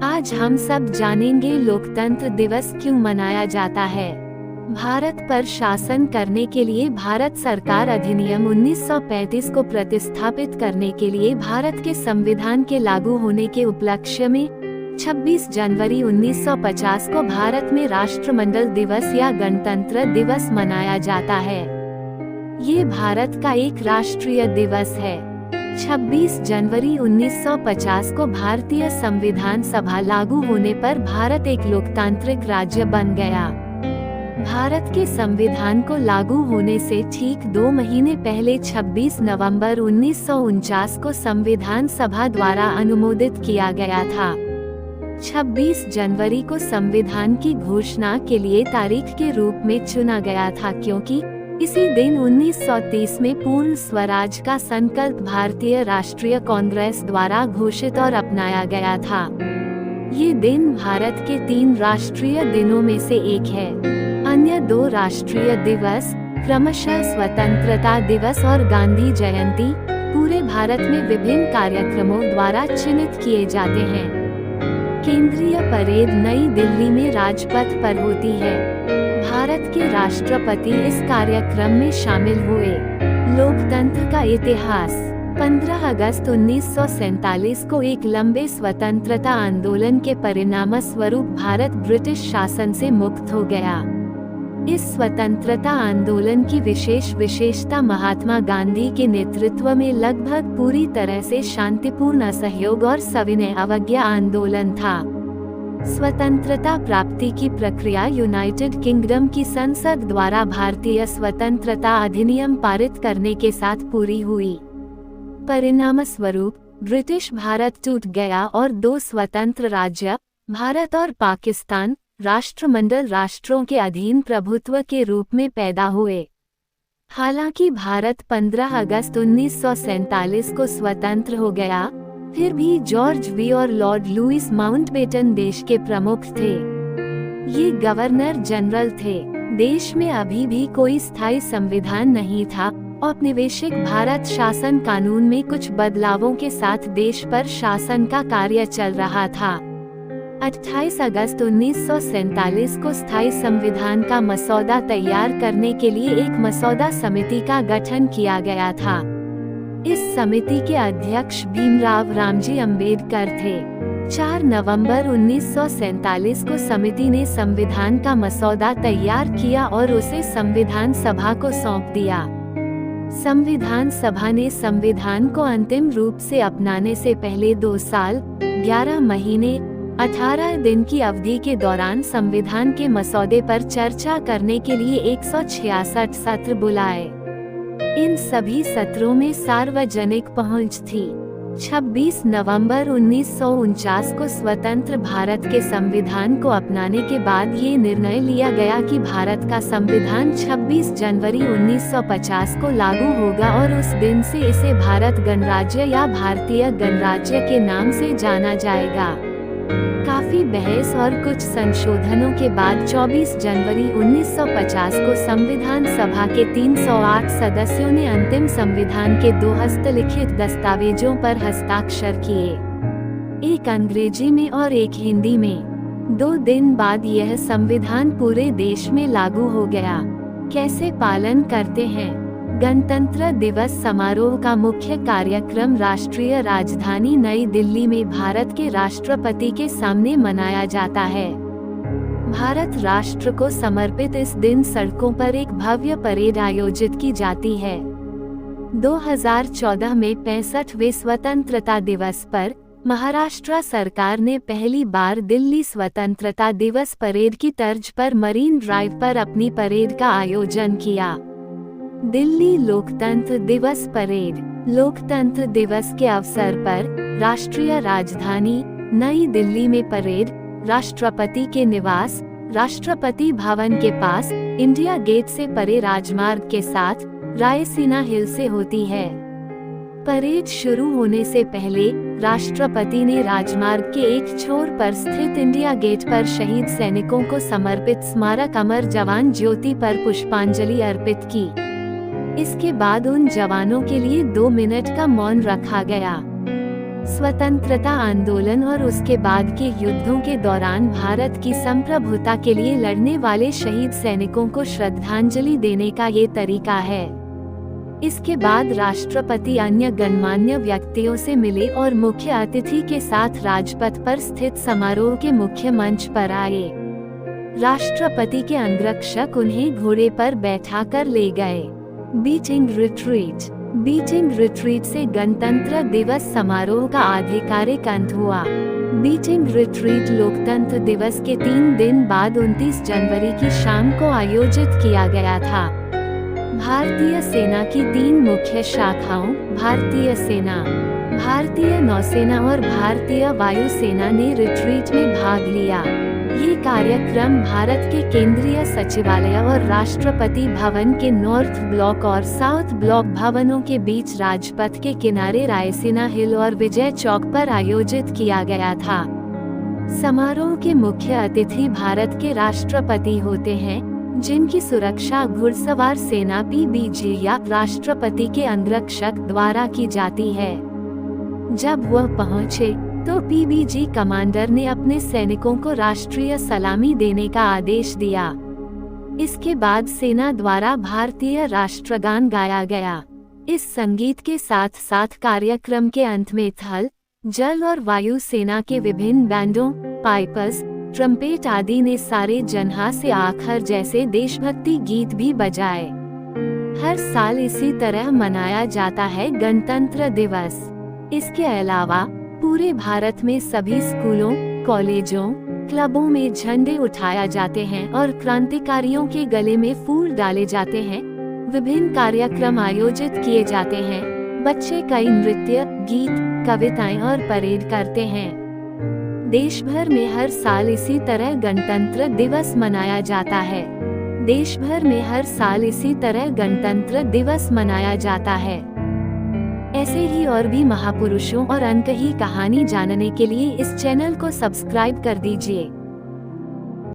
आज हम सब जानेंगे लोकतंत्र दिवस क्यों मनाया जाता है। भारत पर शासन करने के लिए भारत सरकार अधिनियम 1935 को प्रतिस्थापित करने के लिए भारत के संविधान के लागू होने के उपलक्ष्य में 26 जनवरी 1950 को भारत में राष्ट्रमंडल दिवस या गणतंत्र दिवस मनाया जाता है। ये भारत का एक राष्ट्रीय दिवस है। 26 जनवरी 1950 को भारतीय संविधान सभा लागू होने पर भारत एक लोकतांत्रिक राज्य बन गया। भारत के संविधान को लागू होने से ठीक 2 महीने पहले 26 नवंबर 1949 को संविधान सभा द्वारा अनुमोदित किया गया था। 26 जनवरी को संविधान की घोषणा के लिए तारीख के रूप में चुना गया था, क्योंकि इसी दिन 1930 में पूर्ण स्वराज का संकल्प भारतीय राष्ट्रीय कांग्रेस द्वारा घोषित और अपनाया गया था। ये दिन भारत के 3 राष्ट्रीय दिनों में से एक है। अन्य 2 राष्ट्रीय दिवस क्रमशः स्वतंत्रता दिवस और गांधी जयंती पूरे भारत में विभिन्न कार्यक्रमों द्वारा चिन्हित किए जाते हैं। केंद्रीय परेड नई दिल्ली में राजपथ पर होती है। भारत के राष्ट्रपति इस कार्यक्रम में शामिल हुए। लोकतंत्र का इतिहास 15 अगस्त 1947 को एक लंबे स्वतंत्रता आंदोलन के परिणामस्वरूप भारत ब्रिटिश शासन से मुक्त हो गया। इस स्वतंत्रता आंदोलन की विशेषता महात्मा गांधी के नेतृत्व में लगभग पूरी तरह से शांतिपूर्ण असहयोग और सविनय अवज्ञा आंदोलन था। स्वतंत्रता प्राप्ति की प्रक्रिया यूनाइटेड किंगडम की संसद द्वारा भारतीय स्वतंत्रता अधिनियम पारित करने के साथ पूरी हुई। परिणामस्वरूप ब्रिटिश भारत टूट गया और 2 स्वतंत्र राज्य, भारत और पाकिस्तान, राष्ट्रमंडल राष्ट्रों के अधीन प्रभुत्व के रूप में पैदा हुए। हालांकि भारत 15 अगस्त 1947 को स्वतंत्र हो गया, फिर भी जॉर्ज वी और लॉर्ड लुईस माउंटबेटन देश के प्रमुख थे। ये गवर्नर जनरल थे। देश में अभी भी कोई स्थायी संविधान नहीं था। औपनिवेशिक भारत शासन कानून में कुछ बदलावों के साथ देश पर शासन का कार्य चल रहा था। 28 अगस्त 1947 को स्थायी संविधान का मसौदा तैयार करने के लिए एक मसौदा समिति का गठन किया गया था। इस समिति के अध्यक्ष भीमराव रामजी अंबेडकर थे। 4 नवंबर 1947 को समिति ने संविधान का मसौदा तैयार किया और उसे संविधान सभा को सौंप दिया। संविधान सभा ने संविधान को अंतिम रूप से अपनाने से पहले 2 साल, 11 महीने, 18 दिन की अवधि के दौरान संविधान के मसौदे पर चर्चा करने के लिए 166 सत्र बुलाए। इन सभी सत्रों में सार्वजनिक पहुंच थी। 26 नवंबर 1949 को स्वतंत्र भारत के संविधान को अपनाने के बाद ये निर्णय लिया गया कि भारत का संविधान 26 जनवरी 1950 को लागू होगा और उस दिन से इसे भारत गणराज्य या भारतीय गणराज्य के नाम से जाना जाएगा। काफी बहस और कुछ संशोधनों के बाद 24 जनवरी 1950 को संविधान सभा के 308 सदस्यों ने अंतिम संविधान के 2 हस्तलिखित दस्तावेजों पर हस्ताक्षर किए, एक अंग्रेजी में और एक हिंदी में। 2 दिन बाद यह संविधान पूरे देश में लागू हो गया। कैसे पालन करते हैं? गणतंत्र दिवस समारोह का मुख्य कार्यक्रम राष्ट्रीय राजधानी नई दिल्ली में भारत के राष्ट्रपति के सामने मनाया जाता है। भारत राष्ट्र को समर्पित इस दिन सड़कों पर एक भव्य परेड आयोजित की जाती है। 2014 में 65वें स्वतंत्रता दिवस पर महाराष्ट्र सरकार ने पहली बार दिल्ली स्वतंत्रता दिवस परेड की तर्ज पर मरीन ड्राइव पर अपनी परेड का आयोजन किया। दिल्ली लोकतंत्र दिवस परेड। लोकतंत्र दिवस के अवसर पर राष्ट्रीय राजधानी नई दिल्ली में परेड राष्ट्रपति के निवास, राष्ट्रपति भवन के पास, इंडिया गेट से परे राजमार्ग के साथ रायसीना हिल से होती है। परेड शुरू होने से पहले राष्ट्रपति ने राजमार्ग के एक छोर पर स्थित इंडिया गेट पर शहीद सैनिकों को समर्पित स्मारक अमर जवान ज्योति पर पुष्पांजलि अर्पित की। इसके बाद उन जवानों के लिए 2 मिनट का मौन रखा गया। स्वतंत्रता आंदोलन और उसके बाद के युद्धों के दौरान भारत की संप्रभुता के लिए लड़ने वाले शहीद सैनिकों को श्रद्धांजलि देने का ये तरीका है। इसके बाद राष्ट्रपति अन्य गणमान्य व्यक्तियों से मिले और मुख्य अतिथि के साथ राजपथ पर स्थित समारोह के मुख्य मंच पर आए। राष्ट्रपति के अंगरक्षक उन्हें घोड़े पर बैठाकर ले गए। बीटिंग रिट्रीट से गणतंत्र दिवस समारोह का आधिकारिक अंत हुआ। बीटिंग रिट्रीट लोकतंत्र दिवस के 3 दिन बाद 29 जनवरी की शाम को आयोजित किया गया था। भारतीय सेना की 3 मुख्य शाखाओं भारतीय सेना, भारतीय नौसेना और भारतीय वायुसेना ने रिट्रीट में भाग लिया। ये कार्यक्रम भारत के केंद्रीय सचिवालय और राष्ट्रपति भवन के नॉर्थ ब्लॉक और साउथ ब्लॉक भवनों के बीच राजपथ के किनारे रायसीना हिल और विजय चौक पर आयोजित किया गया था। समारोह के मुख्य अतिथि भारत के राष्ट्रपति होते हैं, जिनकी सुरक्षा घुड़सवार सेना पीबीजी या राष्ट्रपति के अंगरक्षक द्वारा की जाती है। जब वह पहुंचे तो पीबीजी कमांडर ने अपने सैनिकों को राष्ट्रीय सलामी देने का आदेश दिया। इसके बाद सेना द्वारा भारतीय राष्ट्रगान गाया गया। इस संगीत के साथ साथ कार्यक्रम के अंत में थल, जल और वायु सेना के विभिन्न बैंडों, पाइपर्स, ट्रम्पेट आदि ने सारे जन्हा से आखर जैसे देशभक्ति गीत भी बजाए। हर साल इसी तरह मनाया जाता है गणतंत्र दिवस। इसके अलावा पूरे भारत में सभी स्कूलों, कॉलेजों, क्लबों में झंडे उठाया जाते हैं और क्रांतिकारियों के गले में फूल डाले जाते हैं। विभिन्न कार्यक्रम आयोजित किए जाते हैं। बच्चे कई नृत्य, गीत, कविताएं और परेड करते हैं। देश भर में हर साल इसी तरह गणतंत्र दिवस मनाया जाता है। देश भर में हर साल इसी तरह गणतंत्र दिवस मनाया जाता है। ऐसे ही और भी महापुरुषों और अनकही कहानी जानने के लिए इस चैनल को सब्सक्राइब कर दीजिए।